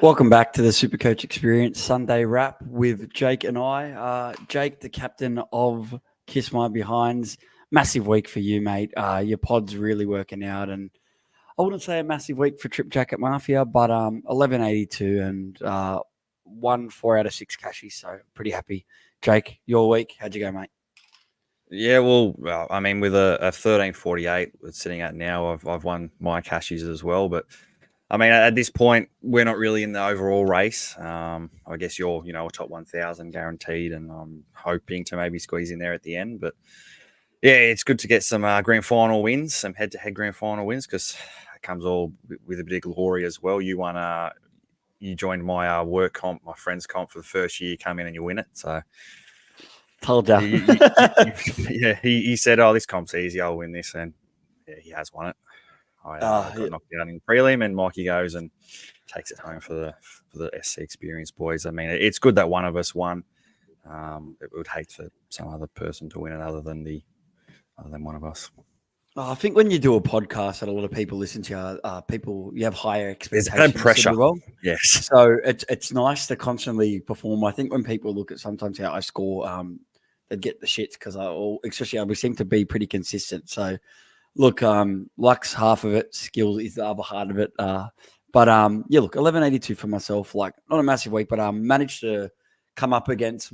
Welcome back to the SuperCoach Experience Sunday wrap with Jake and I. Jake, the captain of Kiss My Behinds. Massive week for you, mate. Your pod's really working out, and I wouldn't say a massive week for Trip Jacket Mafia, but 1182 and 1 4 out of 6 cashies, so pretty happy. Jake, your week, how'd you go, mate? Yeah, well, I mean, with a 1348 it's sitting at now, I've won my cashies as well. But I mean, at this point, we're not really in the overall race. I guess you're, a top 1,000 guaranteed, and I'm hoping to maybe squeeze in there at the end. But yeah, it's good to get some grand final wins, some head-to-head grand final wins, because it comes all with a bit of glory as well. You won, you joined my work comp, my friend's comp for the first year. You come in and you win it, so. Told you. He said, "Oh, this comp's easy. I'll win this," and yeah, he has won it. I got knocked out in prelim, and Mikey goes and takes it home for the SC Experience boys. I mean, it's good that one of us won. It would hate for some other person to win it other than one of us. I think when you do a podcast that a lot of people listen to, you have higher expectations. There's no pressure. Well. Yes. So it's nice to constantly perform. I think when people look at sometimes how I score, they get the shits because we seem to be pretty consistent. So look, luck's half of it, skills is the other half of it. But 1182 for myself, like not a massive week, but managed to come up against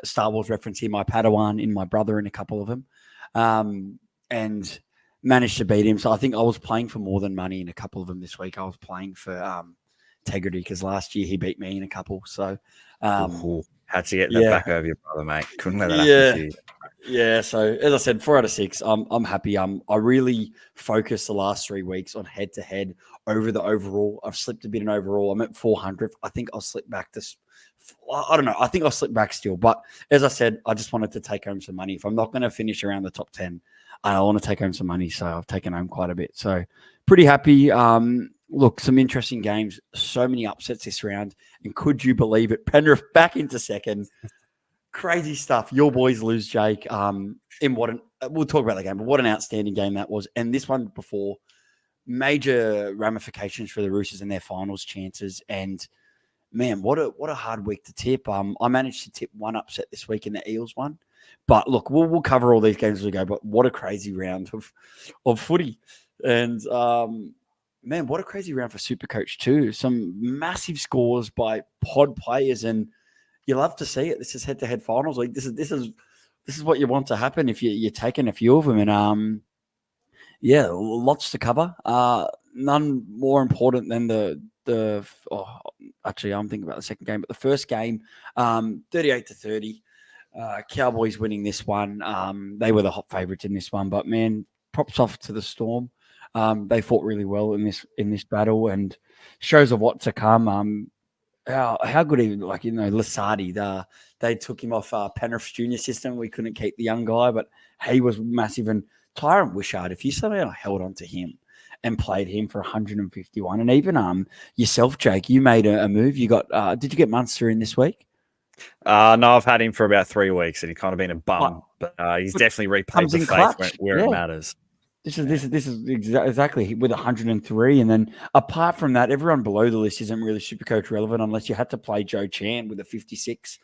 Star Wars reference here, my Padawan in my brother and a couple of them. And managed to beat him. So I think I was playing for more than money in a couple of them this week. I was playing for integrity because last year he beat me in a couple. So had to get that back over your brother, mate. Couldn't let that happen to you. Yeah. So as I said, 4 out of 6. I'm happy. I really focused the last 3 weeks on head to head over the overall. I've slipped a bit in overall. I'm at 400. I think I'll slip back to. I don't know. I think I'll slip back still. But as I said, I just wanted to take home some money. If I'm not going to finish around the top 10, I want to take home some money. So I've taken home quite a bit. So pretty happy. Look, some interesting games. So many upsets this round. And could you believe it? Penrith back into second. Crazy stuff. Your boys lose, Jake. We'll talk about the game, but what an outstanding game that was. And this one before, major ramifications for the Roosters and their finals chances. And man, what a hard week to tip. I managed to tip one upset this week in the Eels one. But look, we'll cover all these games as we go. But what a crazy round of footy. And man, what a crazy round for SuperCoach too. Some massive scores by pod players, and you love to see it. This is head-to-head finals. Like this is what you want to happen if you're taking a few of them. And lots to cover. None more important than actually, I'm thinking about the second game, but the first game, 38-30. Cowboys winning this one. They were the hot favourites in this one, but man, props off to the Storm. They fought really well in this battle, and shows of what to come. How good he, Lasardi. They took him off Penrith's junior system. We couldn't keep the young guy, but he was massive. And Tyron Wishart, if you somehow held on to him and played him for 151, and even yourself, Jake, you made a move. You got did you get Munster in this week? No, I've had him for about 3 weeks, and he's kind of been a bum. But he's definitely repaid the faith where it matters. This is exactly with 103, and then apart from that, everyone below the list isn't really SuperCoach relevant unless you had to play Joe Chan with a 56.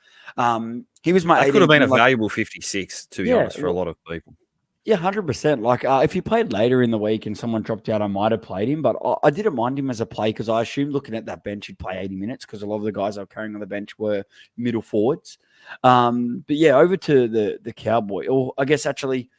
He was my. That could have been a valuable 56, to be honest, for a lot of people. Yeah, 100%. Like if he played later in the week and someone dropped out, I might have played him, but I didn't mind him as a play because I assumed looking at that bench he'd play 80 minutes because a lot of the guys I was carrying on the bench were middle forwards. But yeah, over to the Cowboy, or I guess actually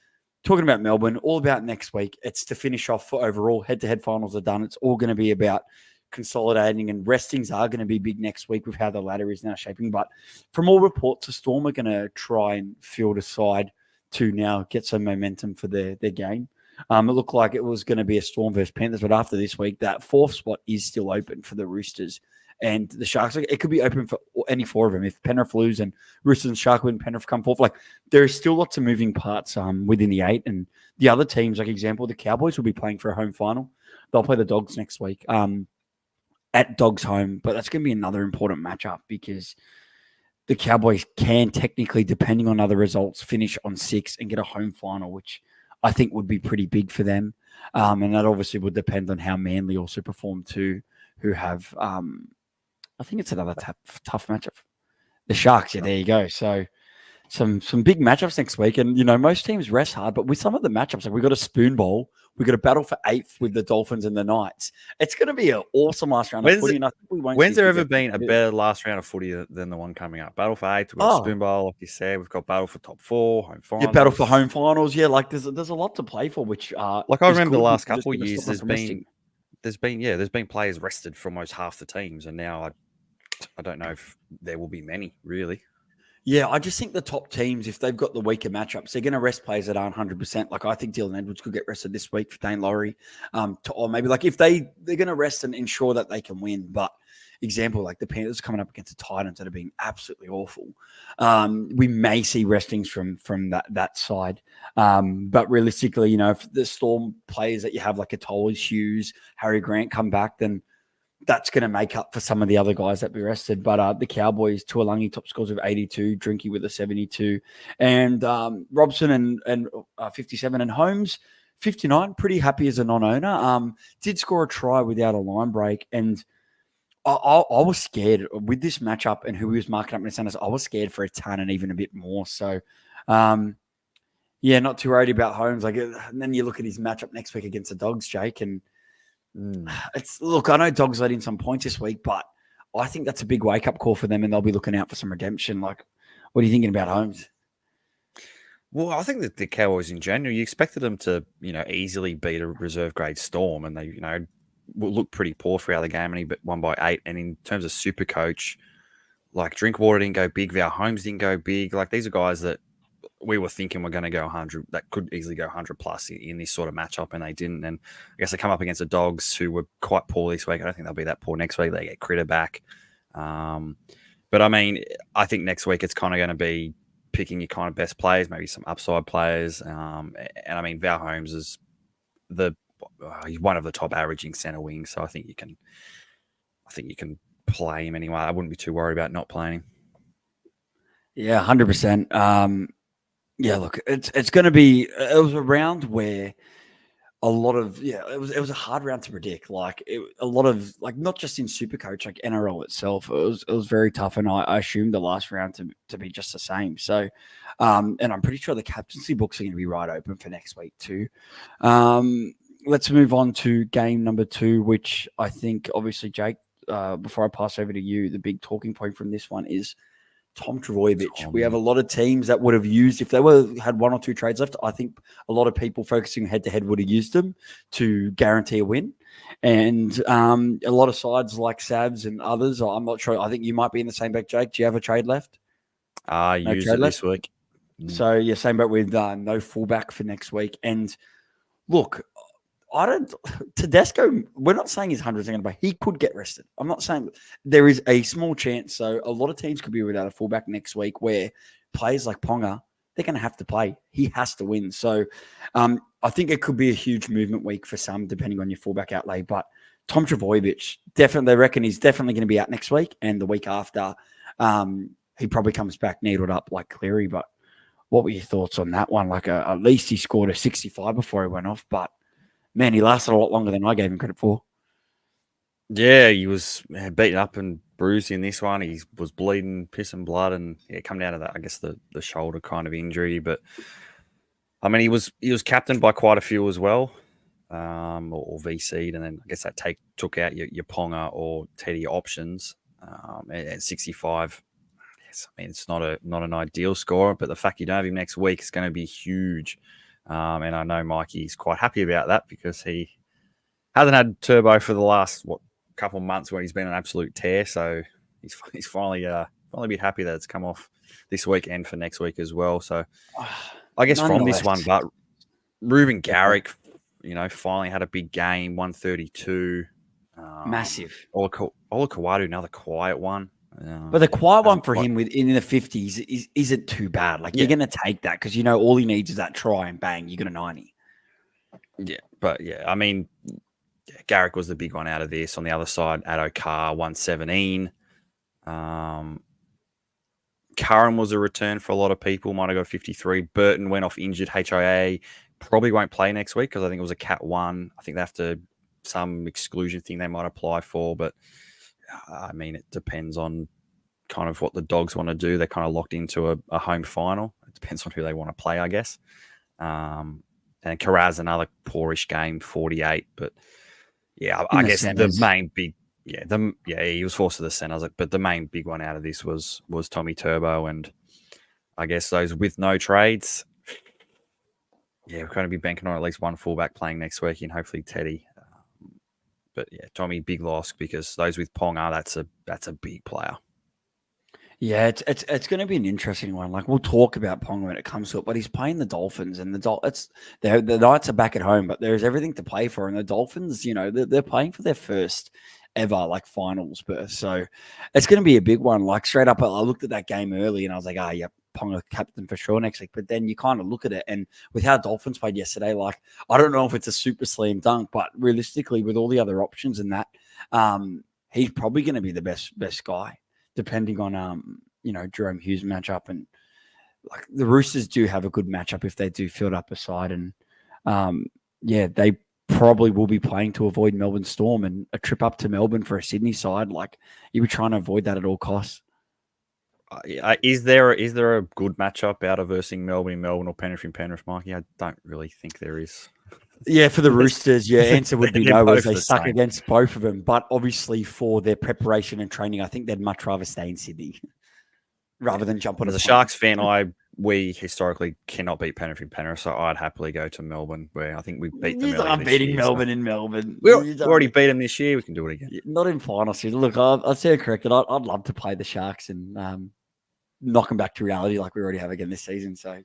talking about Melbourne, all about next week. It's to finish off for overall. Head-to-head finals are done. It's all going to be about consolidating, and restings are going to be big next week with how the ladder is now shaping. But from all reports, the Storm are going to try and field a side to now get some momentum for their game. It looked like it was going to be a Storm versus Panthers, but after this week, that fourth spot is still open for the Roosters and the Sharks. It could be open for any 4 of them. If Penrith lose and Roosters and Sharks win, Penrith come forth. Like there's still lots of moving parts within the 8, and the other teams, like example, the Cowboys will be playing for a home final. They'll play the Dogs next week at Dogs home, but that's going to be another important matchup because the Cowboys can technically, depending on other results, finish on 6 and get a home final, which I think would be pretty big for them. And that obviously would depend on how Manly also perform too, who have I think it's another tough matchup. The Sharks, yeah, there you go. So some big matchups next week. And, most teams rest hard, but with some of the matchups, like we got a spoon bowl, we got a battle for 8th with the Dolphins and the Knights. It's going to be an awesome last round of footy, and I think we won't When's see there ever been a better last round of footy than the one coming up? Battle for 8th, we've got Spoon Bowl, like you said. We've got battle for top 4, home finals. Yeah, battle for home finals. Yeah, like there's a lot to play for, which like I remember the last couple of years, there's been players rested for almost half the teams, and now I don't know if there will be many, really. Yeah, I just think the top teams, if they've got the weaker matchups, they're going to rest players that aren't 100%. Like I think Dylan Edwards could get rested this week for Dane Laurie. Or maybe like if they're going to rest and ensure that they can win. But example, like the Panthers coming up against the Titans that are being absolutely awful. We may see restings from that side. But realistically, if the Storm players that you have like a Tollers, Hughes, Harry Grant come back, then that's going to make up for some of the other guys that be rested. But the Cowboys, Tuolangi top scores of 82, Drinky with a 72, and Robson and 57, and Holmes 59. Pretty happy as a non-owner. Did score a try without a line break, and I was scared with this matchup and who he was marking up in the centers. I was scared for a ton and even a bit more. So, not too worried about Holmes. And then you look at his matchup next week against the Dogs, Jake, and look, I know Dogs led in some points this week, but I think that's a big wake-up call for them, and they'll be looking out for some redemption. Like, what are you thinking about Holmes? Well, I think that the Cowboys in general, you expected them to, easily beat a reserve-grade Storm, and they, look pretty poor throughout the game, and he won by 8. And in terms of SuperCoach, like Drinkwater didn't go big, Val Holmes didn't go big. Like these are guys that we were thinking were going to go 100, that could easily go 100 plus in this sort of matchup, and they didn't. And I guess they come up against the Dogs, who were quite poor this week. I don't think they'll be that poor next week. They get Critter back. But I mean, I think next week it's kind of going to be picking your kind of best players, maybe some upside players. And I mean, Val Holmes is he's one of the top averaging center wings, so I think you can play him anyway. I wouldn't be too worried about not playing him. Yeah, 100%. Yeah, look, it's going to be. It was a round where a lot of it was a hard round to predict. Like a lot of not just in SuperCoach, like NRL itself, it was very tough, and I assumed the last round to be just the same. So, and I'm pretty sure the captaincy books are going to be right open for next week too. Let's move on to game number 2, which I think obviously, Jake. Before I pass over to you, the big talking point from this one is Tom Trbojevic. We have a lot of teams that would have used, if they had 1 or 2 trades left, I think a lot of people focusing head-to-head would have used them to guarantee a win. And a lot of sides like Savs and others, I'm not sure. I think you might be in the same boat, Jake. Do you have a trade left? I used it this week. So, yeah, same boat with no fullback for next week. And look, Tedesco, we're not saying he's 100% going to play. He could get rested. I'm not saying there is a small chance. So a lot of teams could be without a fullback next week where players like Ponga, they're going to have to play. He has to win. So I think it could be a huge movement week for some, depending on your fullback outlay. But Tom Trbojevic, definitely, they reckon he's definitely going to be out next week. And the week after, he probably comes back needled up like Cleary. But what were your thoughts on that one? Like at least he scored a 65 before he went off. But man, he lasted a lot longer than I gave him credit for. Yeah, he was beaten up and bruised in this one. He was bleeding, piss and blood, and come down to that, I guess, the shoulder kind of injury. But I mean, he was captained by quite a few as well, or VC'd, and then I guess that took out your Ponga or Teddy options at 65. Yes, I mean, it's not an ideal score, but the fact you don't have him next week is going to be huge. And I know Mikey's quite happy about that because he hasn't had Turbo for the last couple of months when he's been an absolute tear. So he's finally been happy that it's come off this week and for next week as well. So I guess from this one, but Ruben Garrick, finally had a big game, 132. Massive. Ola Kawadu, another quiet one. But the quiet one for him in the 50s isn't too bad. You're going to take that because all he needs is that try and bang, you got a 90. Yeah, but I mean, Garrick was the big one out of this. On the other side, Addo Carr, 117. Curran was a return for a lot of people. Might have got 53. Burton went off injured, HIA. Probably won't play next week because I think it was a Cat 1. I think they have some exclusion thing they might apply for, but I mean, it depends on kind of what the Dogs want to do. They're kind of locked into a home final. It depends on who they want to play, I guess. And Carraz, another poorish game, 48. But yeah, I guess centers. The main big, he was forced to the centers. But the main big one out of this was Tommy Turbo, and I guess those with no trades. Yeah, we're going to be banking on at least one fullback playing next week, and hopefully Teddy. But yeah, Tommy, big loss because those with Ponga, that's a big player. Yeah, it's going to be an interesting one. Like, we'll talk about Ponga when it comes to it, but he's playing the Dolphins, and the Knights are back at home, but there's everything to play for. And the Dolphins, they're playing for their first ever like finals berth, so it's going to be a big one. Like, straight up, I looked at that game early, and I was like, Ponga captain for sure next week. But then you kind of look at it, and with how Dolphins played yesterday, like, I don't know if it's a super slam dunk, but realistically, with all the other options and that, he's probably going to be the best guy, depending on Jerome Hughes matchup. And like, the Roosters do have a good matchup if they do field up a side, and they probably will be playing to avoid Melbourne Storm, and a trip up to Melbourne for a Sydney side, like, you were trying to avoid that at all costs. Is there a good matchup out of versus Melbourne, or Penrith, Mikey? I don't really think there is. Yeah, for the Roosters, answer would be no, as they stuck against both of them. But obviously, for their preparation and training, I think they'd much rather stay in Sydney rather than jump on. As a Sharks fan, we historically cannot beat Penrith, so I'd happily go to Melbourne, where I think we beat them. I'm beating Melbourne in Melbourne. We already beat them this year. We can do it again. Not in final season. Look, I'd say corrected. I'd love to play the Sharks and knock them back to reality, like we already have again this season. So.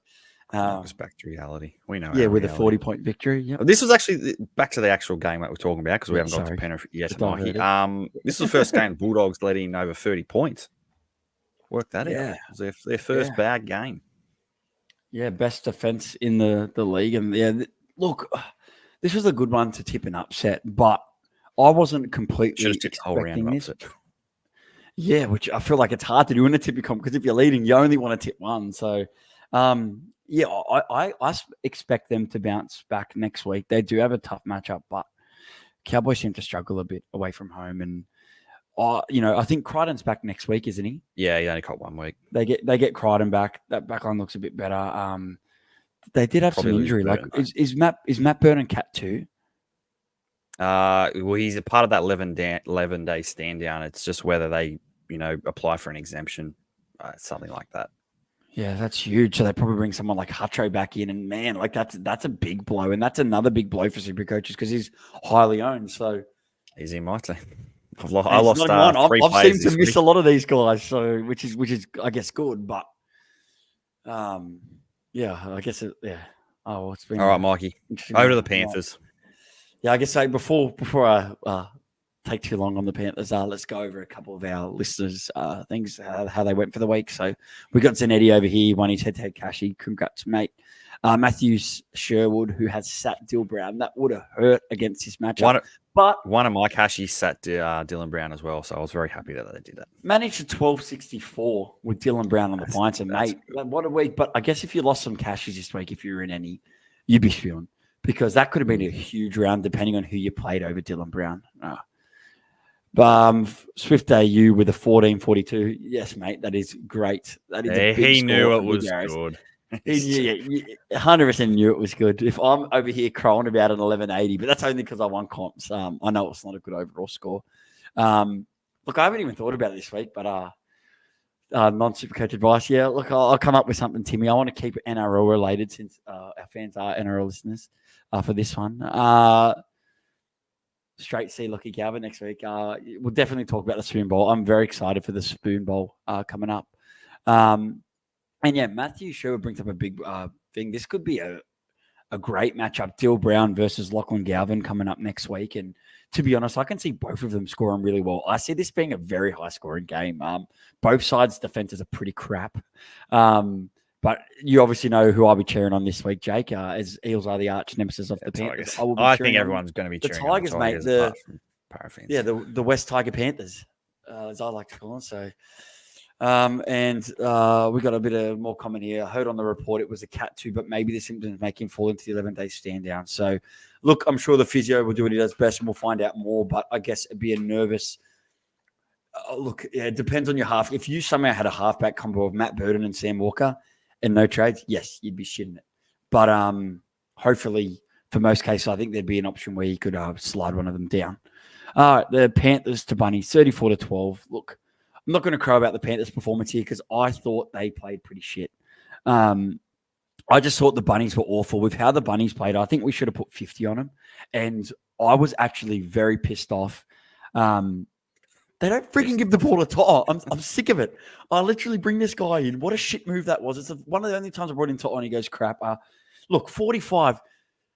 Knock us back to reality. We know. Yeah, with a 40-point victory. Yep. This was actually back to the actual game that we're talking about, because we haven't got to Penrith yet, Mikey. This is the first game Bulldogs let in over 30 points. Work that out. It was their first bad game. Yeah, best defense in the league. And look, this was a good one to tip an upset, but I wasn't completely expecting this. Yeah, which I feel like it's hard to do in a tippy comp, because if you're leading, you only want to tip one. So, I expect them to bounce back next week. They do have a tough matchup, but Cowboys seem to struggle a bit away from home. And I think Crichton's back next week, isn't he? Yeah, he only caught 1 week. They get Crichton back. That backline looks a bit better. They did have some injury. Like, is Matt Burton cat too? Well, he's a part of that 11-day stand down. It's just whether they apply for an exemption, something like that. Yeah, that's huge. So they probably bring someone like Hutcho back in, and man, like that's a big blow, and that's another big blow for SuperCoaches because he's highly owned. So he's in my team. I lost 3 I've seemed to miss a lot of these guys, so which is I guess good, but I guess it's been all right, Mikey. Over to the Panthers. Yeah, I guess before I take too long on the Panthers, let's go over a couple of our listeners' things, how they went for the week. So we got Zanetti over here, won his head-to-head cashy. Congrats, mate. Matthew Sherwood, who has sat Dill Brown. That would have hurt against his matchup. But one of my cashies sat Dylan Brown as well, so I was very happy that they did that. Managed a 12.64 with Dylan Brown on the points, and mate, what a week. But I guess if you lost some cashies this week, if you were in any, you'd be spewing, because that could have been a huge round depending on who you played over Dylan Brown. Swift AU with a 14.42. Yes, mate, that is great. That is a big he knew it was good. He 100% knew it was good. If I'm over here crowing about an 11.80, but that's only because I won comps. I know it's not a good overall score. Look, I haven't even thought about it this week, but non-SuperCoach advice. Yeah, look, I'll come up with something, Timmy. I want to keep it NRL related, since our fans are NRL listeners for this one. Straight C Lucky Galvin next week. We'll definitely talk about the Spoon Bowl. I'm very excited for the Spoon Bowl coming up. And yeah, Matthew Sherwood brings up a big thing. This could be a great matchup. Dill Brown versus Lachlan Galvin coming up next week. And to be honest, I can see both of them scoring really well. I see this being a very high-scoring game. Both sides' defenses are pretty crap. But you obviously know who I'll be cheering on this week, Jake, as Eels are the arch nemesis of the Panthers. I think everyone's going to be cheering on the Tigers, mate. The West Tiger Panthers, as I like to call them. So, we got a bit of more comment here. I heard on the report it was a cat too, but maybe the symptoms make him fall into the 11-day stand down. So, look, I'm sure the physio will do what he does best, and we'll find out more. But I guess it'd be a nervous Look, yeah, it depends on your half. If you somehow had a halfback combo of Matt Burton and Sam Walker and no trades, yes, you'd be shitting it. But hopefully, for most cases, I think there'd be an option where you could slide one of them down. The Panthers to Bunnies, 34-12. Look, I'm not going to crow about the Panthers' performance here because I thought they played pretty shit. I just thought the Bunnies were awful. With how the Bunnies played, I think we should have put 50 on them. And I was actually very pissed off. They don't freaking give the ball to To'o. I'm sick of it. I literally bring this guy in. What a shit move that was. It's one of the only times I brought in To'o and he goes, crap. Look, 45.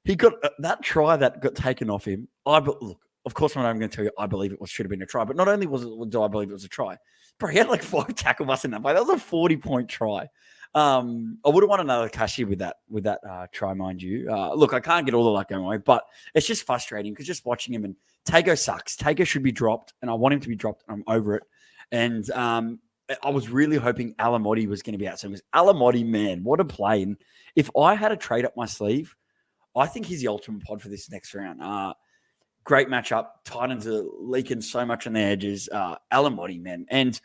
He got that try that got taken off him. Look, of course, I'm not going to tell you I believe it should have been a try. But not only do I believe it was a try, bro, he had like 5 tackle busts in that play. That was a 40-point try. I would have won another cashier with that try, mind you. Look, I can't get all the luck going away, but it's just frustrating because just watching him and Tago sucks. Tago should be dropped, and I want him to be dropped. And I'm over it. And I was really hoping Alamotti was going to be out soon because Alamotti, man, what a play! And if I had a trade up my sleeve, I think he's the ultimate pod for this next round. Great matchup. Titans are leaking so much on the edges. Alamotti, man, and.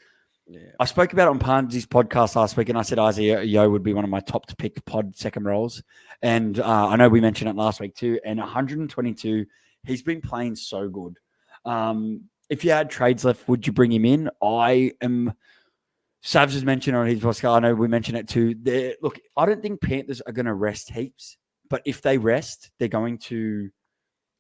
Yeah. I spoke about it on Pansy's podcast last week, and I said Isaiah Yo would be one of my top to pick pod second roles. And I know we mentioned it last week too. And 122, he's been playing so good. If you had trades left, would you bring him in? Savs has mentioned on his podcast. I know we mentioned it too. Look, I don't think Panthers are going to rest heaps, but if they rest, they'll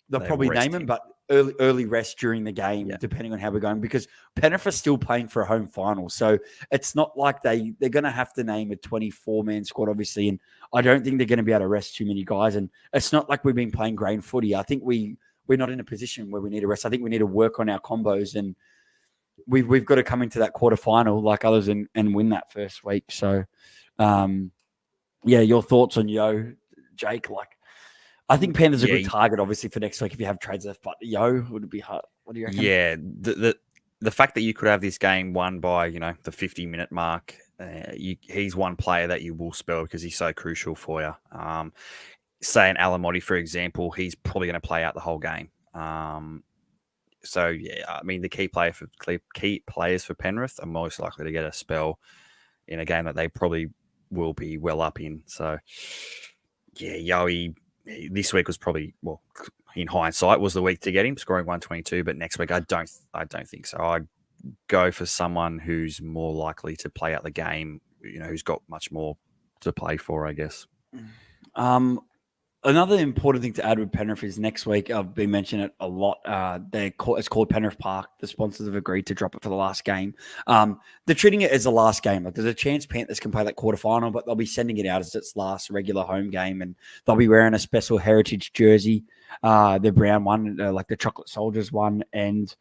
probably name him, but early rest during the game, depending on how we're going, because Penrith are still playing for a home final. So it's not like they're going to have to name a 24-man squad, obviously. And I don't think they're going to be able to rest too many guys. And it's not like we've been playing grain footy. I think we're not in a position where we need to rest. I think we need to work on our combos, and we've got to come into that quarterfinal like others and win that first week. So, your thoughts on Yo, Jake? Like, I think Panthers are a good target, obviously, for next week if you have trades left. But Yo, would it be hard? What do you reckon? Yeah, the fact that you could have this game won by the 50-minute mark, he's one player that you will spell because he's so crucial for you. Say an Alamotti, for example, he's probably going to play out the whole game. The key players for Penrith are most likely to get a spell in a game that they probably will be well up in. So, Yoey. This week was probably, in hindsight, was the week to get him, scoring 122. But next week, I don't think so. I'd go for someone who's more likely to play out the game, who's got much more to play for, I guess. Another important thing to add with Penrith is next week, I've been mentioning it a lot. It's called Penrith Park. The sponsors have agreed to drop it for the last game. They're treating it as the last game. Like, there's a chance Panthers can play that quarterfinal, but they'll be sending it out as its last regular home game, and they'll be wearing a special heritage jersey, the brown one, like the Chocolate Soldiers one, and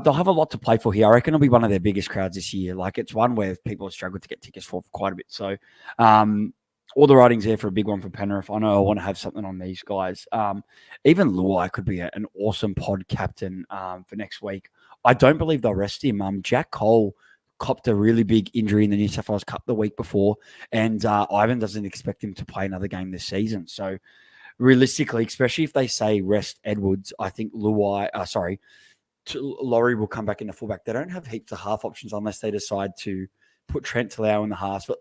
they'll have a lot to play for here. I reckon it'll be one of their biggest crowds this year. Like, it's one where people have struggled to get tickets for quite a bit. So, all the writing's there for a big one for Penrith. I know I want to have something on these guys. Even Luai could be an awesome pod captain for next week. I don't believe they'll rest him. Jack Cole copped a really big injury in the New South Wales Cup the week before, and Ivan doesn't expect him to play another game this season. So realistically, especially if they say rest Edwards, I think Laurie will come back in the fullback. They don't have heaps of half options unless they decide to put Trent Talau in the halves, but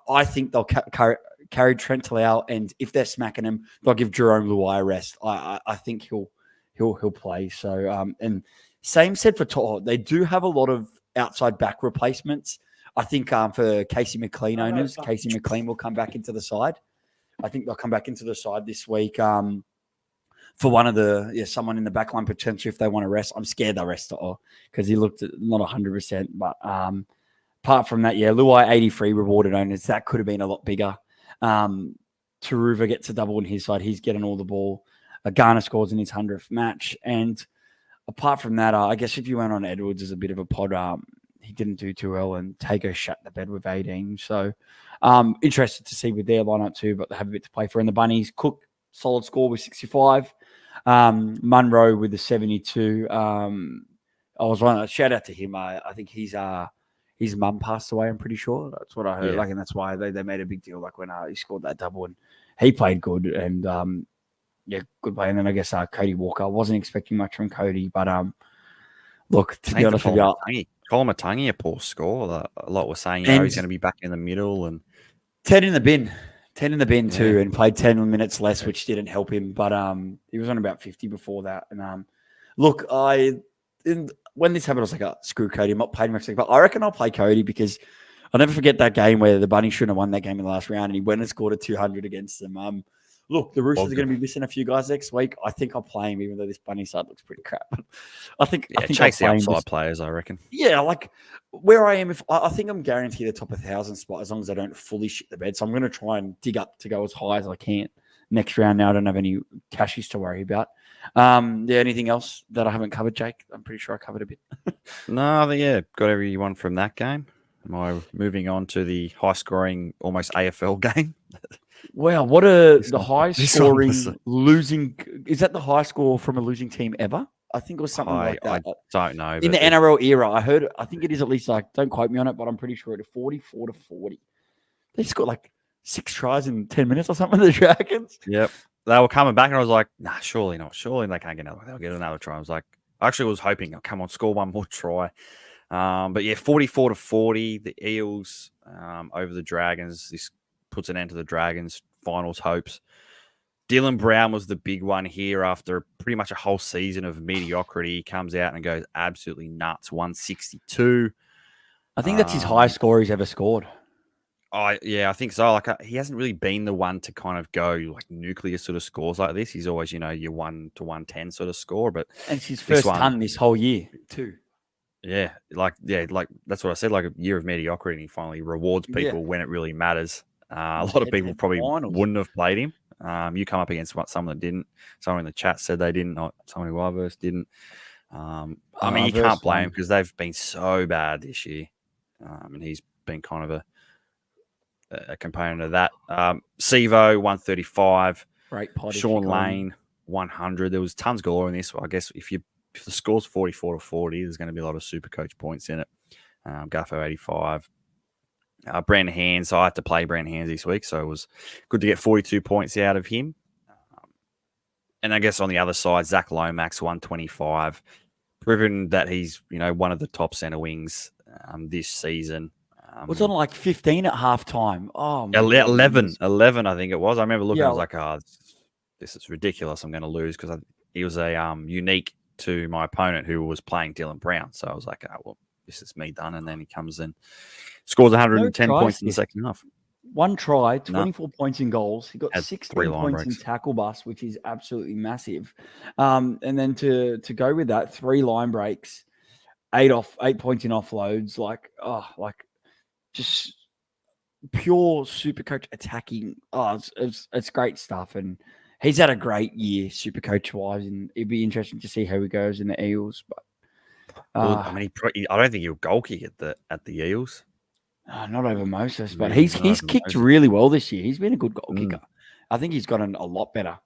I think they'll carry Trent Talau, and if they're smacking him, they'll give Jerome Luai a rest. I think he'll play. So and same said for To'o. They do have a lot of outside back replacements. I think for Casey McLean owners, Casey McLean will come back into the side. I think they'll come back into the side this week for one of someone in the back line potentially if they want to rest. I'm scared they'll rest To'o because he looked not 100%, but apart from that, Luai 83 rewarded owners. That could have been a lot bigger. Taruva gets a double on his side. He's getting all the ball. Garner scores in his 100th match. And apart from that, I guess if you went on Edwards as a bit of a pod, he didn't do too well. And Tago shut the bed with 18. So interested to see with their lineup too, but they have a bit to play for. And the Bunnies, Cook, solid score with 65. Munro with the 72. Shout out to him. I think his mum passed away, I'm pretty sure. That's what I heard. Yeah. And that's why they made a big deal. When he scored that double, and he played good. And good play. And then I guess Cody Walker. I wasn't expecting much from Cody, but Look, to be honest with you, Colin Matangi, a poor score. A lot were saying, he's going to be back in the middle. And 10 in the bin. 10 in the bin too, and played 10 minutes less, which didn't help him. But he was on about 50 before that. And look, when this happened, I was like, screw Cody. I'm not playing much, but I reckon I'll play Cody because I'll never forget that game where the Bunnies shouldn't have won that game in the last round, and he went and scored a 200 against them. Look, the Roosters are going to be missing a few guys next week. I think I'll play him, even though this Bunny side looks pretty crap. I think chase the upside players, I reckon. Yeah, like where I am, if I think I'm guaranteed a top 1,000 spot as long as I don't fully shit the bed. So I'm going to try and dig up to go as high as I can next round. Now I don't have any cashies to worry about. Anything else that I haven't covered, Jake? I'm pretty sure I covered a bit. No, I think, got everyone from that game. Am I moving on to the high-scoring, almost AFL game? Wow, what the high-scoring losing? Is that the high score from a losing team ever? I think it was something like that. I don't know. In the NRL era, I think it is at least like, don't quote me on it, but I'm pretty sure it's 44-40. They scored like 6 tries in 10 minutes or something, the Dragons. Yep. They were coming back, and I was like, nah, surely not. Surely they can't get another. They'll get another try. I was like, I actually was hoping, come on, score one more try. But yeah, 44-40, the Eels over the Dragons. This puts an end to the Dragons' finals hopes. Dylan Brown was the big one here after pretty much a whole season of mediocrity. He comes out and goes absolutely nuts, 162. I think that's his highest score he's ever scored. I think so. Like he hasn't really been the one to kind of go like nuclear sort of scores like this. He's always, your 1 to 110 sort of score. But and it's his first ton this whole year too. Yeah, like that's what I said. Like a year of mediocrity, and he finally rewards people when it really matters. A lot of people probably wouldn't have played him. You come up against someone that didn't. Someone in the chat said they didn't. Not someone who I versed didn't. I mean, you can't blame him because they've been so bad this year, and he's been kind of a component of that. Sevo 135. Great pot. Sean Lane 100. There was tons galore in this. I guess if the score's 44-40, there's going to be a lot of SuperCoach points in it. Guffo 85. Brandon Hands, I had to play Brandon Hands this week, so it was good to get 42 points out of him. And I guess on the other side, Zach Lomax 125, proven that he's one of the top centre wings this season. Was on like 15 at halftime. Oh, 11, I think it was. I remember looking, I was like, this is ridiculous. I'm going to lose because he was a unique to my opponent who was playing Dylan Brown. So I was like, this is me done. And then he comes in, scores 110 points in the second half. 1 try, 24 points in goals. He got 16 points in tackle bust, which is absolutely massive. And then to go with that, 3 line breaks, 8 points in offloads, just pure SuperCoach attacking. It's great stuff. And he's had a great year, SuperCoach wise, and it'd be interesting to see how he goes in the Eels. But I don't think he'll goal kick at the Eels. Not over Moses, but he's kicked really well this year. He's been a good goal kicker. I think he's gotten a lot better.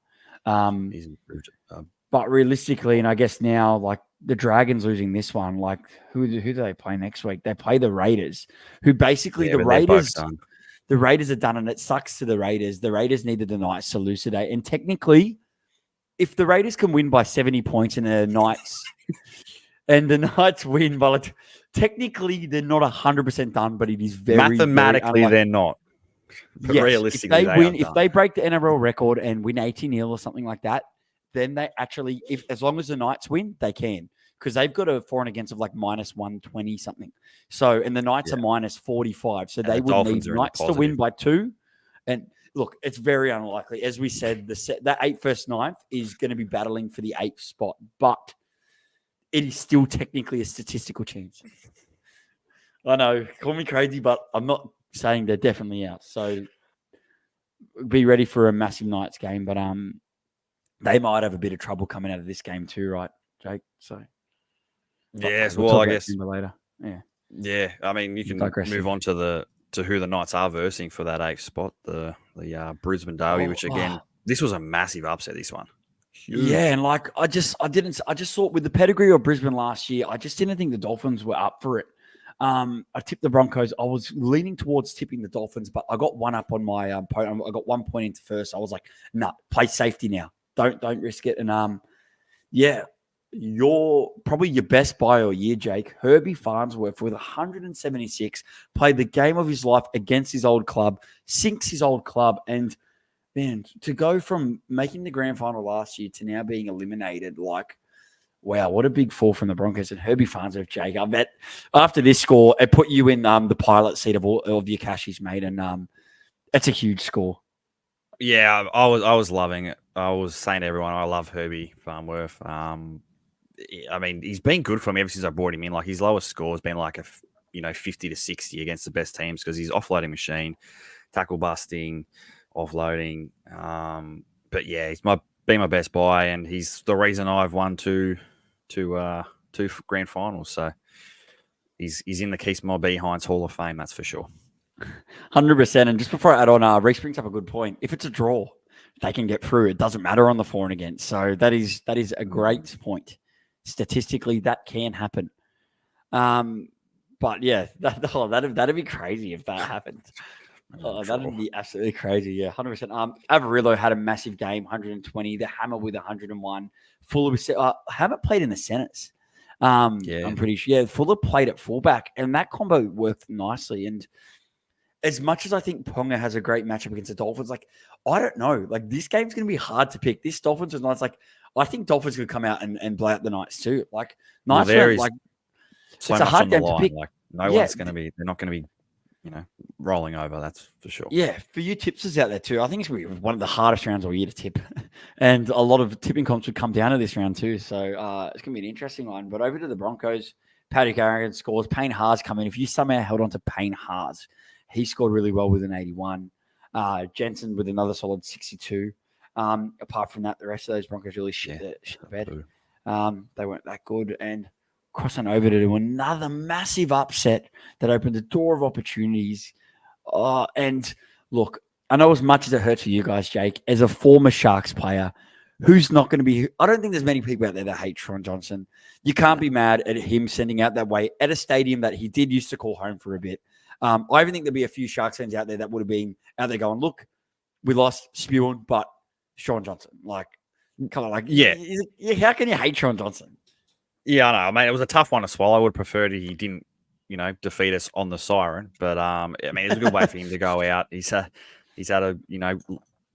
He's improved. But realistically, and I guess now, like the Dragons losing this one, like who do they play next week? They play the Raiders, who basically the Raiders are done, and it sucks to the Raiders. The Raiders needed the Knights to elucidate, and technically, if the Raiders can win by 70 points and the Knights and the Knights win by technically they're not 100% done, but it is very mathematically they're not. But yes, realistically, if they break the NRL record and win 80-0 or something like that, then they actually, as long as the Knights win, they can, because they've got a for and against of like minus 120 something. So, and the Knights are minus 45. So they would need Knights to win by 2. And look, it's very unlikely. As we said, that 8th versus 9th is going to be battling for the 8th spot, but it is still technically a statistical chance. I know, call me crazy, but I'm not saying they're definitely out. So be ready for a massive Knights game, but they might have a bit of trouble coming out of this game too, right, Jake? So yes, well, I guess later. Yeah. I mean, you can move on to who the Knights are versing for that 8th spot, the Brisbane Derby, which again, this was a massive upset. This one. Huge. Yeah, and like I just thought with the pedigree of Brisbane last year, I just didn't think the Dolphins were up for it. I tipped the Broncos. I was leaning towards tipping the Dolphins, but I got one up on my opponent. I got 1 point into first. I was like, play safety now. Don't risk it. And probably your best buy all year, Jake. Herbie Farnsworth with 176, played the game of his life against his old club, sinks his old club, and man, to go from making the grand final last year to now being eliminated, like, wow, what a big fall from the Broncos. And Herbie Farnsworth, Jake, I bet after this score, it put you in the pilot seat of all of your cashies, mate, and it's a huge score. Yeah, I was loving it. I was saying to everyone, I love Herbie Farnworth. I mean, he's been good for me ever since I brought him in. Like his lowest score has been like 50 to 60 against the best teams because he's offloading machine, tackle busting, offloading. But yeah, he's been my best buy, and he's the reason I've won two grand finals. So he's in the Keith Mobby Hines Hall of Fame, that's for sure. 100%. And just before I add on, Reece brings up a good point. If it's a draw, they can get through. It doesn't matter on the for and against. So that is a great point. Statistically, that can happen. But yeah, that'd be crazy if that happened. That'd be absolutely crazy. Yeah, 100%. Avarillo had a massive game, 120. The Hammer with 101. Fuller Hammer played in the centers. Yeah. I'm pretty sure. Yeah, Fuller played at fullback, and that combo worked nicely. And as much as I think Ponga has a great matchup against the Dolphins, like, I don't know. Like, this game's going to be hard to pick. This Dolphins was nice. Like, I think Dolphins could come out and blow out the Knights too. Like, Knights like, so it's a hard game to pick. Like, one's going to be, they're not going to be, rolling over. That's for sure. Yeah, for you tipsters out there too, I think it's going to be one of the hardest rounds all year to tip. And a lot of tipping comps would come down to this round too. So it's going to be an interesting one. But over to the Broncos, Paddy Carrigan scores. Payne Haas come in. If you somehow held on to Payne Haas, he scored really well with an 81. Jensen with another solid 62. Apart from that, the rest of those Broncos really shit the bed. They weren't that good. And crossing over to do another massive upset that opened the door of opportunities. And look, I know as much as it hurts for you guys, Jake, as a former Sharks player, who's not going to be – I don't think there's many people out there that hate Shaun Johnson. You can't be mad at him sending out that way at a stadium that he did used to call home for a bit. I even think there'll be a few Sharks fans out there that would have been out there going, look, we lost spewing, but Shaun Johnson. Like, come on. Like, yeah. How can you hate Shaun Johnson? Yeah, I know. I mean, it was a tough one to swallow. I would prefer he didn't, defeat us on the siren. But, I mean, it's a good way for him to go out. He's had a,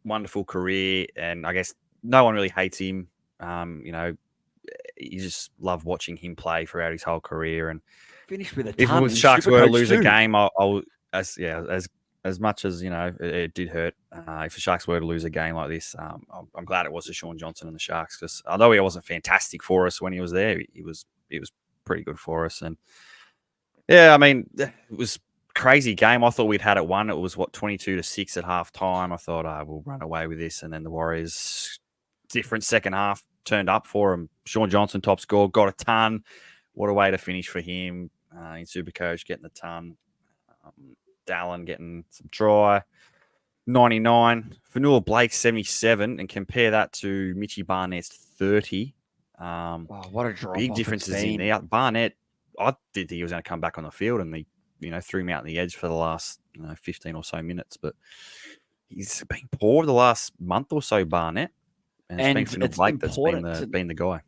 wonderful career, and I guess no one really hates him. You just love watching him play throughout his whole career. And finished with a if ton. the Sharks were to lose a game, as much as it did hurt. If the Sharks were to lose a game like this, I'm glad it was to Shaun Johnson and the Sharks, because although he wasn't fantastic for us when he was there, he was pretty good for us. And yeah, I mean, it was a crazy game. I thought we'd had it won. It was 22-6 at halftime. I thought we'll run away with this, and then the Warriors, different second half, turned up for him. Shaun Johnson top score, got a ton. What a way to finish for him in Supercoach, getting the ton. Dallin getting some try, 99. Fanua Blake 77, and compare that to Mitchy Barnett's 30. What a drop! Big differences in there. Barnett, I did think he was going to come back on the field, and he, threw him out on the edge for the last 15 or so minutes. But he's been poor the last month or so, Barnett, and it's been Fanua Blake that's been the guy.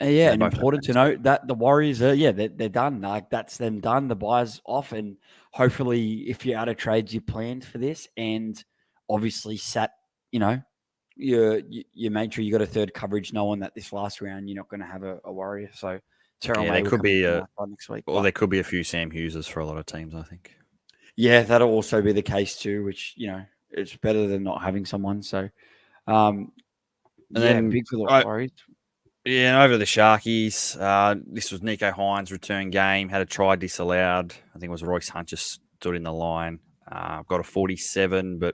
Yeah, and important to note that the Warriors are, they're done. Like, that's them done. The buy's off, and hopefully, if you're out of trades, you planned for this, and obviously you made sure you got a third coverage, knowing that this last round you're not going to have a Warrior. So there could be next week, there could be a few Sam Hugheses for a lot of teams, I think. Yeah, that'll also be the case too. Which it's better than not having someone. So, then big for the Warriors. Yeah, and over the Sharkies, this was Nico Hines' return game. Had a try disallowed. I think it was Royce Hunt just stood in the line. Got a 47, but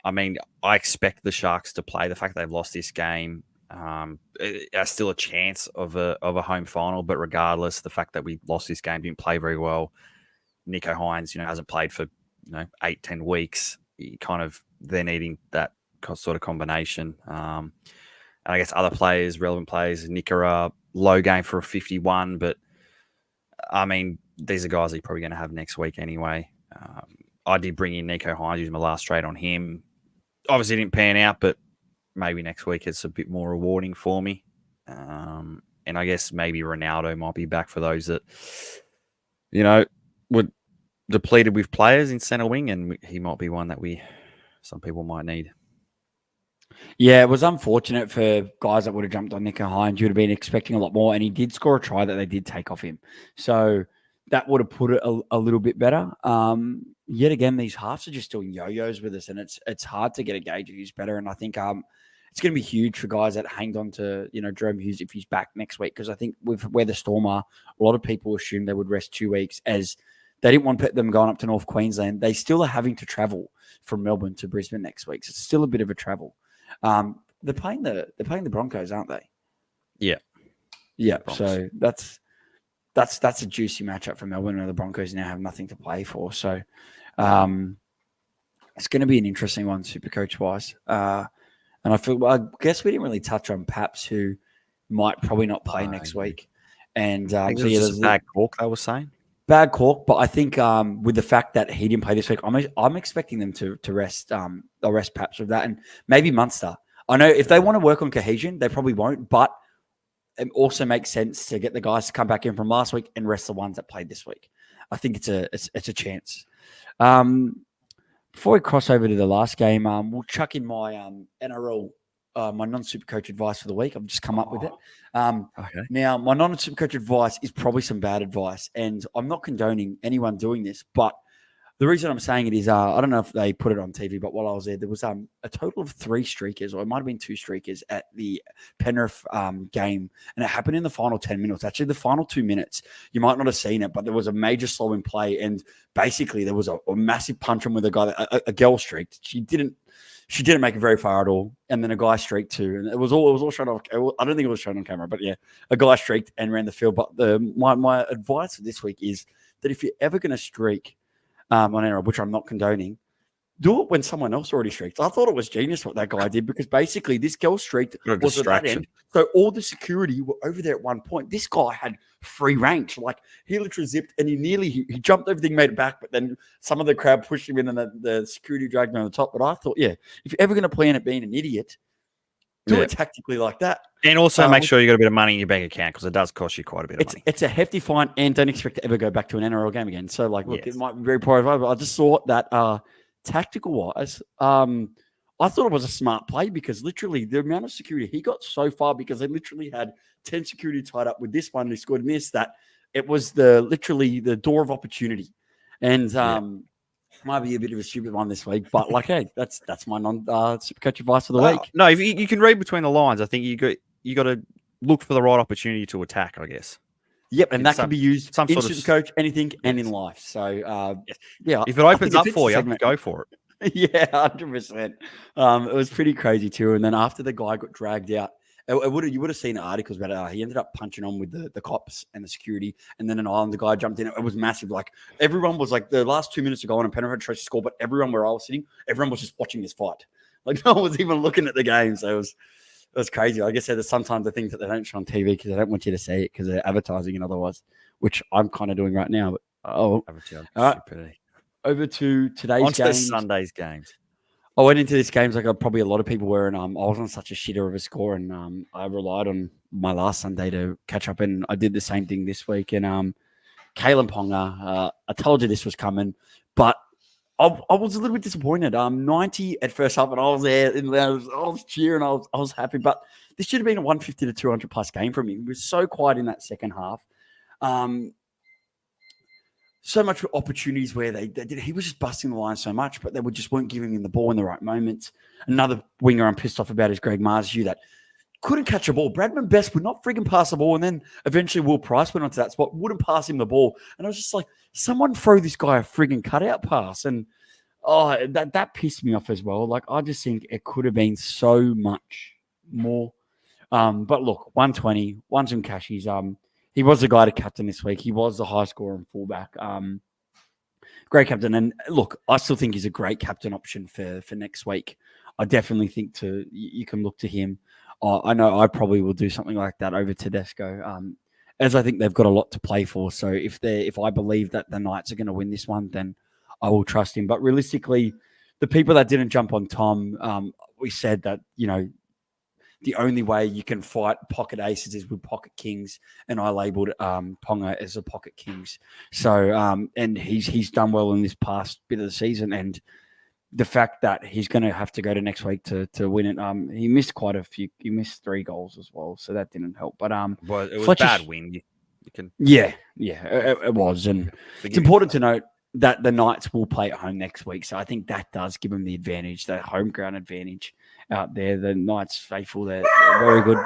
I mean, I expect the Sharks to play. The fact they've lost this game, there's still a chance of a home final. But regardless, the fact that we lost this game, didn't play very well. Nico Hines, hasn't played for 8-10 weeks. They're needing that sort of combination. And I guess other players, relevant players, Nicara, low game for a 51. But, I mean, these are guys that you're probably going to have next week anyway. I did bring in Nico Hines, using my last trade on him. Obviously, didn't pan out, but maybe next week it's a bit more rewarding for me. And I guess maybe Ronaldo might be back for those that, you know, were depleted with players in centre wing, and he might be one that some people might need. Yeah, it was unfortunate for guys that would have jumped on Nico Hines. You would have been expecting a lot more, and he did score a try that they did take off him. So that would have put it a little bit better. Yet again, these halves are just doing yo-yos with us, and it's hard to get a gauge of who's better. And I think it's going to be huge for guys that hanged on to, Jerome Hughes if he's back next week, because I think with where the Storm are, a lot of people assumed they would rest 2 weeks, as they didn't want them going up to North Queensland. They still are having to travel from Melbourne to Brisbane next week. So it's still a bit of a travel. They're playing the Broncos, aren't they? Yeah. Yeah. So that's a juicy matchup for Melbourne, and the Broncos now have nothing to play for. So it's going to be an interesting one, SuperCoach wise. And I guess we didn't really touch on Paps, who might probably not play next week. And I think there's a bad cork, they were saying. Bad cork, but I think with the fact that he didn't play this week, I'm expecting them to rest. They'll rest Paps with that, and maybe Munster. I know if they want to work on cohesion, they probably won't, but it also makes sense to get the guys to come back in from last week and rest the ones that played this week. I think it's a chance. Before we cross over to the last game, we'll chuck in my NRL, my non-SuperCoach advice for the week. I've just come up with it. Okay. Now, my non-SuperCoach advice is probably some bad advice, and I'm not condoning anyone doing this, but the reason I'm saying it is, I don't know if they put it on TV, but while I was there was a total of 3 streakers, or it might have been 2 streakers at the Penrith game, and it happened in the final 10 minutes. Actually, the final 2 minutes, you might not have seen it, but there was a major slow in play, and basically there was a massive punch-in with a guy, a girl streaked. She didn't make it very far at all, and then a guy streaked too, and it was all shown off. I don't think it was shown on camera, but yeah, a guy streaked and ran the field. But my advice for this week is that if you're ever going to streak on NRL, which I'm not condoning, do it when someone else already streaked. I thought it was genius what that guy did, because basically this girl streaked was at that end. So all the security were over there at one point. This guy had free range. Like, he literally zipped, and he jumped everything, made it back, but then some of the crowd pushed him in, and the security dragged him on the top. But I thought, yeah, if you're ever going to plan at being an idiot, do it tactically like that. And also make sure you got a bit of money in your bank account, because it does cost you quite a bit of money. It's a hefty fine, and don't expect to ever go back to an NRL game again. So, like, look, it might be very poor advice, but I just thought that tactical-wise, I thought it was a smart play, because literally the amount of security he got so far, because they literally had 10 security tied up with this one who scored and this, that it was literally the door of opportunity. And might be a bit of a stupid one this week, but like, hey, that's my non-SuperCoach advice for the week. No, if you can read between the lines. I think you got to look for the right opportunity to attack, I guess. Yep, and that can be used in SuperCoach, anything, and in life. So, yeah. If it opens up for you, go for it. Yeah, 100%. It was pretty crazy too. And then after the guy got dragged out, you would have seen articles about he ended up punching on with the cops and the security, and then an Islander guy jumped in. It was massive. Like, everyone was like, the last 2 minutes to go on, and Penrith had tried to score, but everyone where I was sitting, everyone was just watching this fight. Like, no one was even looking at the game. So it was crazy. Like I said, there's sometimes the things that they don't show on TV because they don't want you to see it because they're advertising and otherwise, which I'm kind of doing right now. But all right. Over to today's games. Sunday's games. I went into this games like probably a lot of people were, and I wasn't such a shitter of a score, and I relied on my last Sunday to catch up, and I did the same thing this week. And Kalen Ponga, I told you this was coming, but I was a little bit disappointed. 90 at first half, and I was there, and I was cheering, I was happy, but this should have been a 150 to 200 plus game from him. He was so quiet in that second half. So much opportunities where they did. He was just busting the line so much, but they weren't giving him the ball in the right moments. Another winger I'm pissed off about is Greg Marsdew, that couldn't catch a ball. Bradman Best would not frigging pass the ball, and then eventually Will Price went onto that spot, wouldn't pass him the ball. And I was just like, someone throw this guy a frigging cutout pass. And that pissed me off as well. Like, I just think it could have been so much more. But look, 120, won some cashies. He was the guy to captain this week. He was the high scorer and fullback. Great captain. And look, I still think he's a great captain option for next week. I definitely think you can look to him. I know I probably will do something like that over Tedesco, as I think they've got a lot to play for. So if I believe that the Knights are going to win this one, then I will trust him. But realistically, the people that didn't jump on Tom, we said that, the only way you can fight pocket aces is with pocket kings, and I labelled Ponga as a pocket kings. So and he's done well in this past bit of the season, and the fact that he's going to have to go to next week to win it. He missed quite a few. He missed 3 goals as well, so that didn't help. But well, it was Fletcher, bad win. You can it was, and it's important to note that the Knights will play at home next week, so I think that does give them the advantage, the home ground advantage out there. The Knights faithful, they're very good.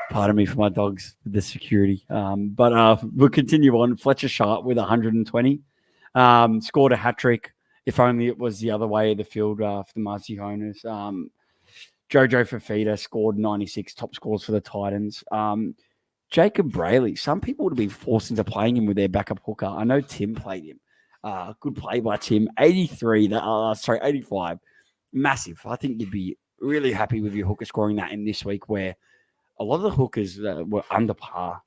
Pardon me for my dogs, the security. But we'll continue on. Fletcher Sharp with 120. Scored a hat-trick. If only it was the other way of the field for the Marzi owners. Jojo Fafita scored 96, top scores for the Titans. Jacob Brayley, some people would have been forced into playing him with their backup hooker. I know Tim played him. Good play by Tim. 85. Massive. I think you'd be really happy with your hooker scoring that in this week where a lot of the hookers were under par.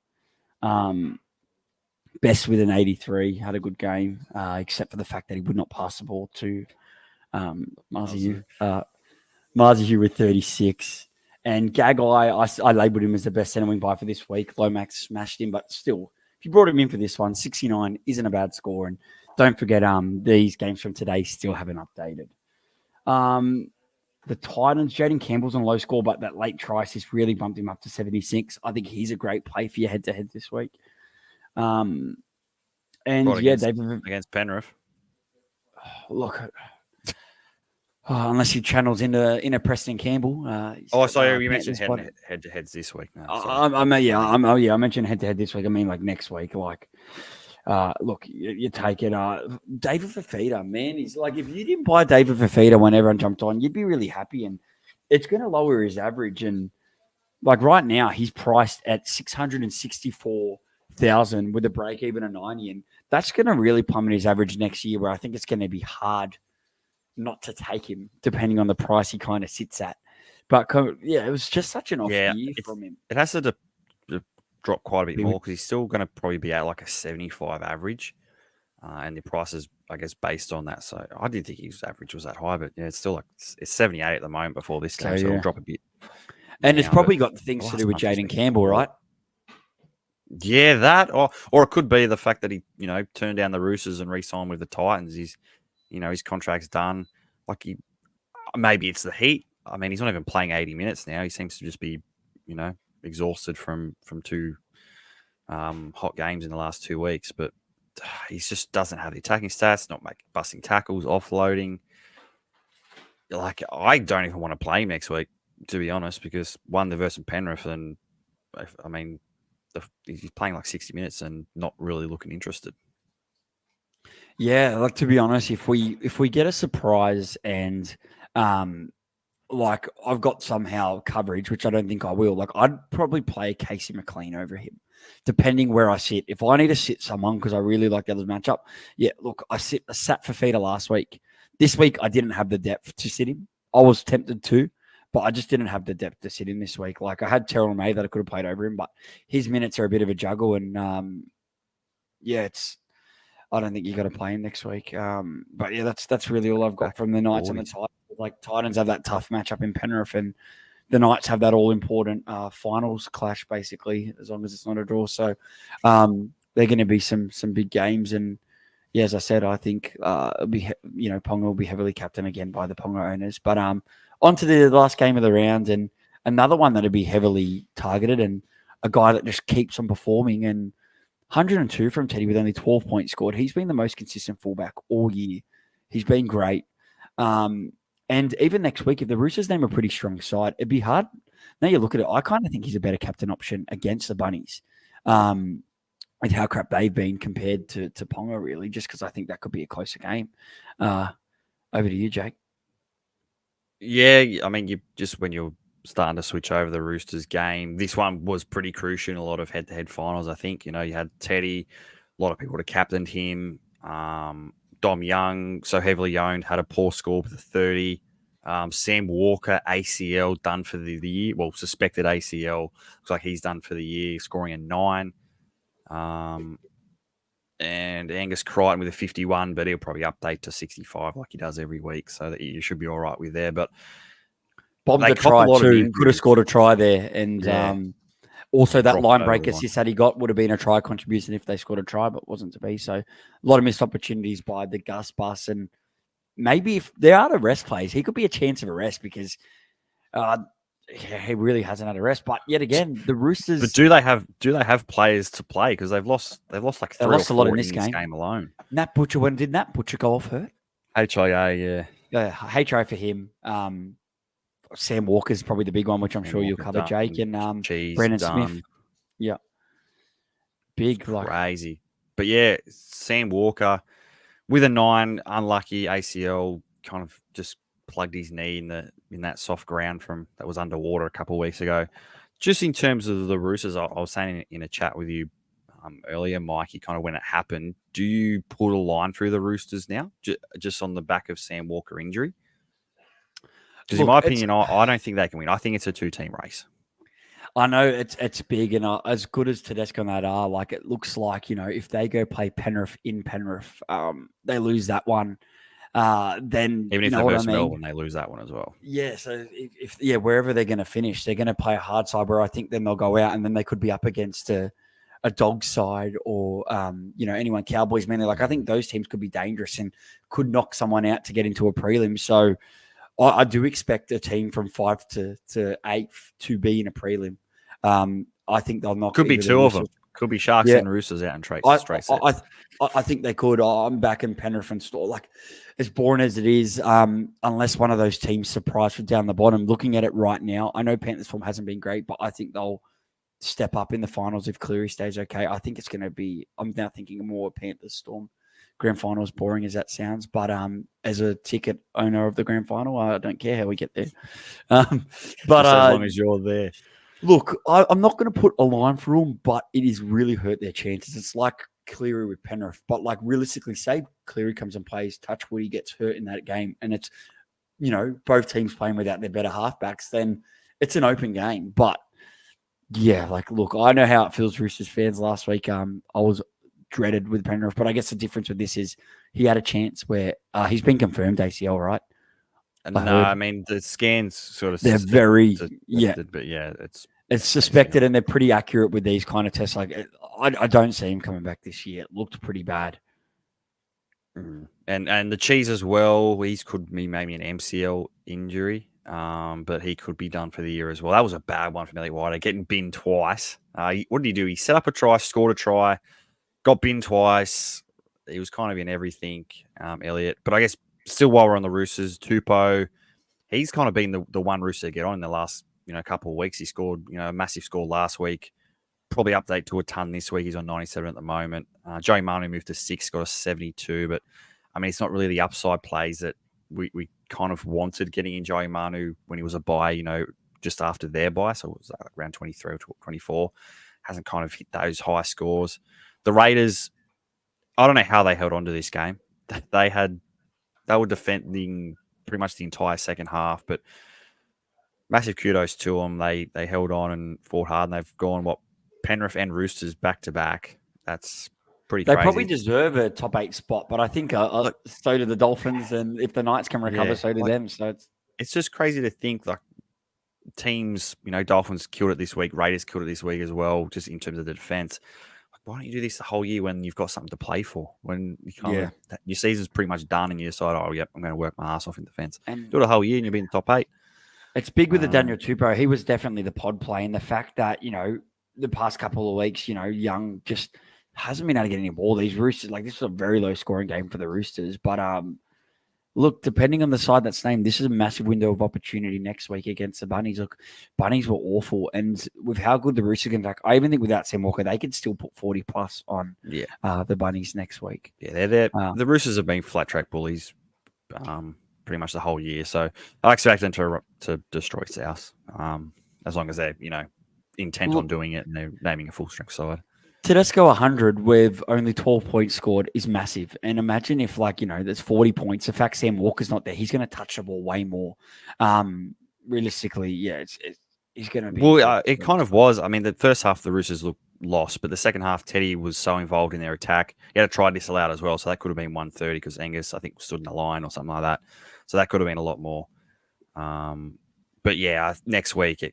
Best with an 83, had a good game, except for the fact that he would not pass the ball to Marzi with 36. And Gagai, I labelled him as the best centre wing buy for this week. Lomax smashed him, but still, if you brought him in for this one, 69 isn't a bad score. And don't forget, these games from today still haven't updated. The Titans, Jaden Campbell's on a low score, but that late try has really bumped him up to 76. I think he's a great play for your head-to-head this week. And against Penrith. Look, unless he channels into Preston Campbell. Sorry, you mentioned head-to-heads this week. No, I mentioned head-to-head this week. I mean, like next week. Like, look, you take it. David Fafita, man, he's like, if you didn't buy David Fafita when everyone jumped on, you'd be really happy, and it's going to lower his average. And like right now, he's priced at 664,000 with a break even of 90, and that's going to really plummet his average next year. Where I think it's going to be hard not to take him, depending on the price he kind of sits at. But it was just such an off year from him. It has to drop quite a bit more because he's still going to probably be at like a 75 average, and the price is, I guess, based on that. So I didn't think his average was that high, but it's still like it's 78 at the moment before this game, so it'll drop a bit. And it's probably got things to do with Jaden Campbell, right? Yeah, that or it could be the fact that he, turned down the Roosters and re-signed with the Titans. His contract's done. Like maybe it's the heat. I mean, he's not even playing 80 minutes now. He seems to just be, exhausted from 2 hot games in the last 2 weeks. But he just doesn't have the attacking stats. Not busting tackles, offloading. Like I don't even want to play him next week, to be honest, because one, they're versus Penrith, and I mean, he's playing like 60 minutes and not really looking interested. Yeah, like to be honest, if we get a surprise and like I've got somehow coverage, which I don't think I will, like I'd probably play Casey McLean over him, depending where I sit. If I need to sit someone because I really like the other matchup, look, I sat Fafita last week. This week I didn't have the depth to sit him. I was tempted to, but I just didn't have the depth to sit him this week. Like I had Terrell May that I could have played over him, but his minutes are a bit of a juggle, and I don't think you got to play him next week. But yeah, that's really all I've got from the Knights and the Titans. Like Titans have that tough matchup in Penrith, and the Knights have that all important finals clash basically, as long as it's not a draw. So they're going to be some big games, and yeah, as I said, I think it'll be Ponga will be heavily captained again by the Ponga owners. But on to the last game of the round, and another one that'll be heavily targeted, and a guy that just keeps on performing. And 102 from Teddy with only 12 points scored. He's been the most consistent fullback all year. He's been great. And even next week, if the Roosters name a pretty strong side, it'd be hard. Now you look at it, I kind of think he's a better captain option against the Bunnies. With how crap they've been compared to Ponga, really, just because I think that could be a closer game. Over to you, Jake. Yeah, I mean, when you're starting to switch over the Roosters game, this one was pretty crucial in a lot of head-to-head finals, I think. You had Teddy, a lot of people would have captained him. Dom Young, so heavily owned, had a poor score with a 30. Sam Walker, ACL, done for the year. Well, suspected ACL. Looks like he's done for the year, scoring a 9. And Angus Crichton with a 51, but he'll probably update to 65 like he does every week, so that you should be all right with there. But bombed They a cop a try lot of too. Could have injuries. scored a try there, and Yeah. also that Dropped line over break one. assist that he got would have been a try contribution if they scored a try, but wasn't to be. So a lot of missed opportunities by the Gus Bus, and maybe if there are the rest plays, he could be a chance of a rest because he really hasn't had a rest. But yet again, the Roosters. But do they have players to play? Because they've lost like They three or lost a lot four in this game. alone. Nat Butcher, when did Nat Butcher go off hurt? HIA, yeah. HO for him. Sam Walker's probably the big one, which I'm sure you'll cover, Jake, and Brandon Smith. Yeah. Big, crazy. But yeah, Sam Walker with a 9, unlucky ACL, kind of just plugged his knee in that soft ground that was underwater a couple of weeks ago. Just in terms of the Roosters, I was saying in a chat with you earlier, Mikey, kind of when it happened, do you put a line through the Roosters now, just on the back of Sam Walker injury? Because in my opinion, I don't think they can win. I think it's a 2-team race. I know it's big, and as good as Tedesco and that are, like it looks like, if they go play Penrith in Penrith, they lose that one. Then even if they versus Melbourne, they lose that one as well. Yeah, so if wherever they're going to finish, they're going to play a hard side where I think then they'll go out and then they could be up against a dog side or anyone, Cowboys mainly. Like I think those teams could be dangerous and could knock someone out to get into a prelim. So I do expect a team from 5 to 8 to be in a prelim. I think they'll knock. Could be two of them. Could be Sharks and Roosters out and straight sets. I think they could. I'm back in Penrith and Store. Like, as boring as it is, unless one of those teams surprise from down the bottom, looking at it right now, I know Panthers' form hasn't been great, but I think they'll step up in the finals if Cleary stays okay. I think it's going to be, I'm now thinking more Panthers Storm grand final, as boring as that sounds. But as a ticket owner of the grand final, I don't care how we get there. But as long as you're there. Look, I'm not going to put a line for them, but it has really hurt their chances. It's like Cleary with Penrith, but like realistically, say Cleary comes and plays, touch wood, he gets hurt in that game, and it's, both teams playing without their better halfbacks, then it's an open game. But yeah, like, look, I know how it feels, Roosters fans. Last week, I was dreaded with Penrith, but I guess the difference with this is he had a chance where he's been confirmed ACL, right? No, I mean the scans sort of they're very but yeah, it's suspected, and they're pretty accurate with these kind of tests. Like I don't see him coming back this year. It looked pretty bad. And the Cheese as well. He's could be maybe an MCL injury, but he could be done for the year as well. That was a bad one for Melly White. Getting binned twice. What did he do? He set up a try, scored a try, got binned twice. He was kind of in everything, Elliot. But I guess still, while we're on the Roosters, Tupou, he's kind of been the one Rooster to get on in the last couple of weeks. He scored a massive score last week. Probably update to a ton this week. He's on 97 at the moment. Joey Manu moved to 6, got a 72. But I mean, it's not really the upside plays that we kind of wanted getting in Joey Manu when he was a buy. Just after their buy, so it was around 23 or 24. Hasn't kind of hit those high scores. The Raiders, I don't know how they held on to this game. They were defending pretty much the entire second half, but massive kudos to them. They held on and fought hard, and they've gone, Penrith and Roosters back-to-back. That's pretty crazy. They probably deserve a top 8 spot, but I think so do the Dolphins, and if the Knights can recover, so do them. So it's just crazy to think, like, teams, Dolphins killed it this week, Raiders killed it this week as well, just in terms of the defense. Why don't you do this the whole year when you've got something to play for? When your season's pretty much done and you decide, I'm going to work my ass off in defense. And do it the whole year and you'll be in the top 8. It's big with the Daniel Tupou. He was definitely the pod play, and the fact that, the past couple of weeks, Young just hasn't been able to get any ball. These Roosters, like, this was a very low scoring game for the Roosters. But look, depending on the side that's named, this is a massive window of opportunity next week against the Bunnies. Look, Bunnies were awful. And with how good the Roosters can back, I even think without Sam Walker, they could still put 40 plus on the Bunnies next week. Yeah, the Roosters have been flat track bullies pretty much the whole year. So I expect them to destroy South as long as they're, intent on doing it and they're naming a full strength side. Tedesco 100 with only 12 points scored is massive. And imagine if, there's 40 points. The fact Sam Walker's not there, he's going to touch the ball way more. Realistically, he's going to be... Well, it kind of was. I mean, the first half, the Roosters looked lost, but the second half, Teddy was so involved in their attack. He had a try disallowed as well, so that could have been 130 because Angus, I think, stood in the line or something like that. So that could have been a lot more. but yeah, next week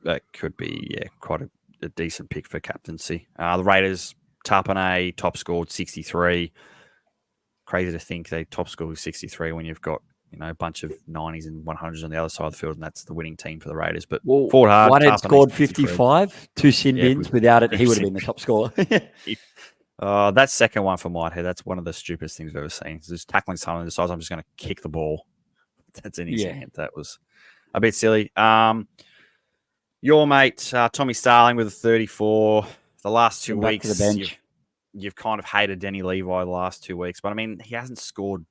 that could be quite a decent pick for captaincy. The Raiders, Tapane top scored 63. Crazy to think they top scored 63 when you've got a bunch of 90s and 100s on the other side of the field, and that's the winning team for the Raiders. But Ford Hard, Whitehead scored 55, 2 sin bins. Without it, he would have been the top scorer. That second one from Whitehead, that's one of the stupidest things I've ever seen. Just tackling someone and decides I'm just going to kick the ball. That's in his hand. That was a bit silly. Your mate, Tommy Starling with a 34. The last 2 weeks, to the bench. You've kind of hated Denny Levi the last 2 weeks. But, I mean, he hasn't scored,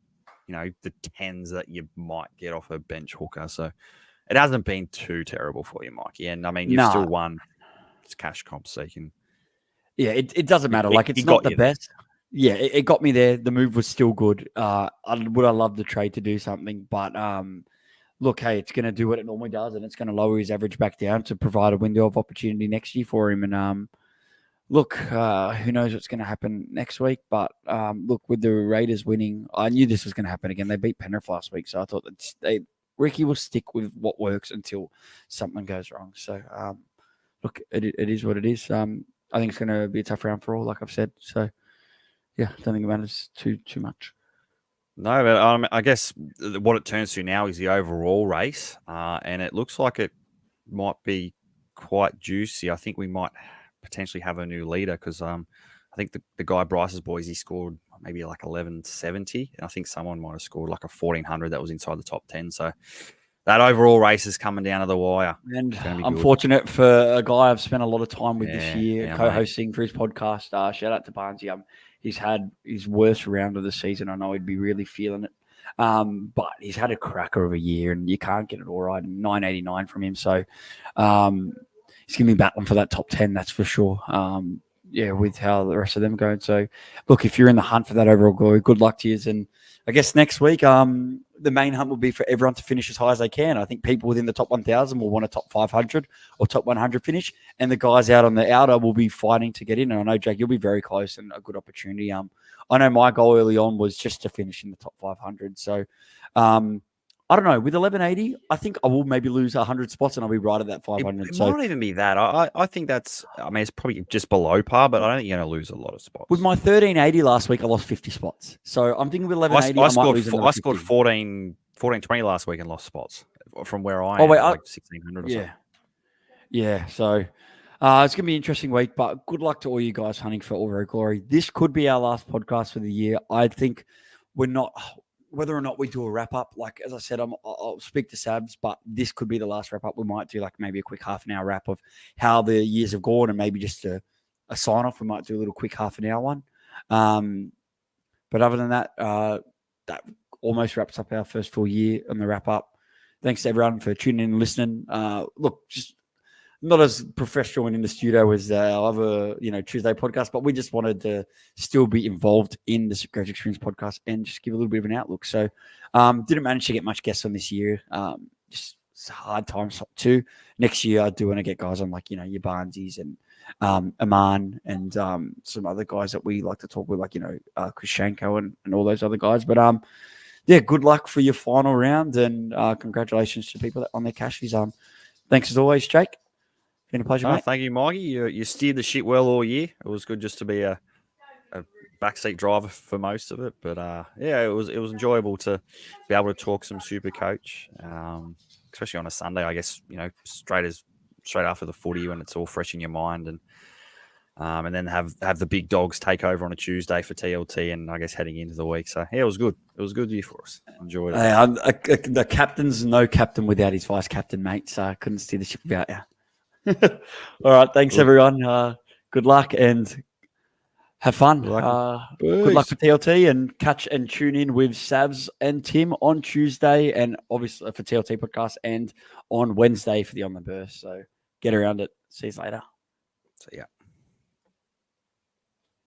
the 10s that you might get off a bench hooker. So it hasn't been too terrible for you, Mikey. And, I mean, you've still won cash comp, so you can... Yeah, it doesn't matter. It's not the best. Yeah, it got me there. The move was still good. Would I love the trade to do something? But look, hey, it's going to do what it normally does, and it's going to lower his average back down to provide a window of opportunity next year for him. And look, who knows what's going to happen next week? But look, with the Raiders winning, I knew this was going to happen again. They beat Penrith last week, so I thought that Ricky will stick with what works until something goes wrong. So look, it is what it is. I think it's going to be a tough round for all, like I've said. So yeah, I don't think it matters too much. No, but I guess what it turns to now is the overall race, and it looks like it might be quite juicy. I think we might potentially have a new leader because I think the guy Bryce's boys, he scored maybe like 1170, and I think someone might have scored like a 1400 that was inside the top 10. So that overall race is coming down to the wire. And I'm fortunate for a guy I've spent a lot of time with this year, co-hosting for his podcast. Shout out to Barnesy. He's had his worst round of the season. I know he'd be really feeling it. But he's had a cracker of a year, and you can't get it all right. 989 from him. So he's going to be battling for that top 10, that's for sure. With how the rest of them going. So, look, if you're in the hunt for that overall glory, good luck to you. And I guess next week, the main hunt will be for everyone to finish as high as they can. I think people within the top 1,000 will want a top 500 or top 100 finish, and the guys out on the outer will be fighting to get in. And I know, Jake, you'll be very close and a good opportunity. I know my goal early on was just to finish in the top 500. So, I don't know. With 1180, I think I will maybe lose 100 spots and I'll be right at that 500. It might not even be that. I think that's, it's probably just below par, but I don't think you're going to lose a lot of spots. With my 1380 last week, I lost 50 spots. So I'm thinking with 1180, I scored 1420 last week and lost spots from where I am, like 1600 or something. Yeah. So it's going to be an interesting week, but good luck to all you guys hunting for all glory. This could be our last podcast for the year. I think whether or not we do a wrap up, like as I said, I'll speak to Sabs, but this could be the last wrap up. We might do like maybe a quick half an hour wrap of how the years have gone, and maybe just a sign off. We might do a little quick half an hour one. But other than that, that almost wraps up our first full year on the wrap up. Thanks to everyone for tuning in and listening. Look, just not as professional and in the studio as our other, Tuesday podcast, but we just wanted to still be involved in the SuperCoach Experience podcast and just give a little bit of an outlook. So didn't manage to get much guests on this year. Just it's a hard time too. Next year, I do want to get guys on like, your Barnesies and Aman and some other guys that we like to talk with, like, Chris Shanko and all those other guys. But good luck for your final round, and congratulations to people on their cashies. Thanks as always, Jake. Been a pleasure, mate. Thank you, Mikey. You steered the ship well all year. It was good just to be a backseat driver for most of it. But it was enjoyable to be able to talk some SuperCoach, especially on a Sunday. I guess straight after the footy when it's all fresh in your mind, and then have the big dogs take over on a Tuesday for TLT, and I guess heading into the week. So it was good. It was a good year for us. Enjoyed it. The captain's no captain without his vice captain, mate. So I couldn't steer the ship without you. All right, thanks everyone. Good luck and have fun. Good luck for TLT, and catch and tune in with Savs and Tim on Tuesday, and obviously for TLT podcast, and on Wednesday for the On the Burst. So get around it. See you later. See ya.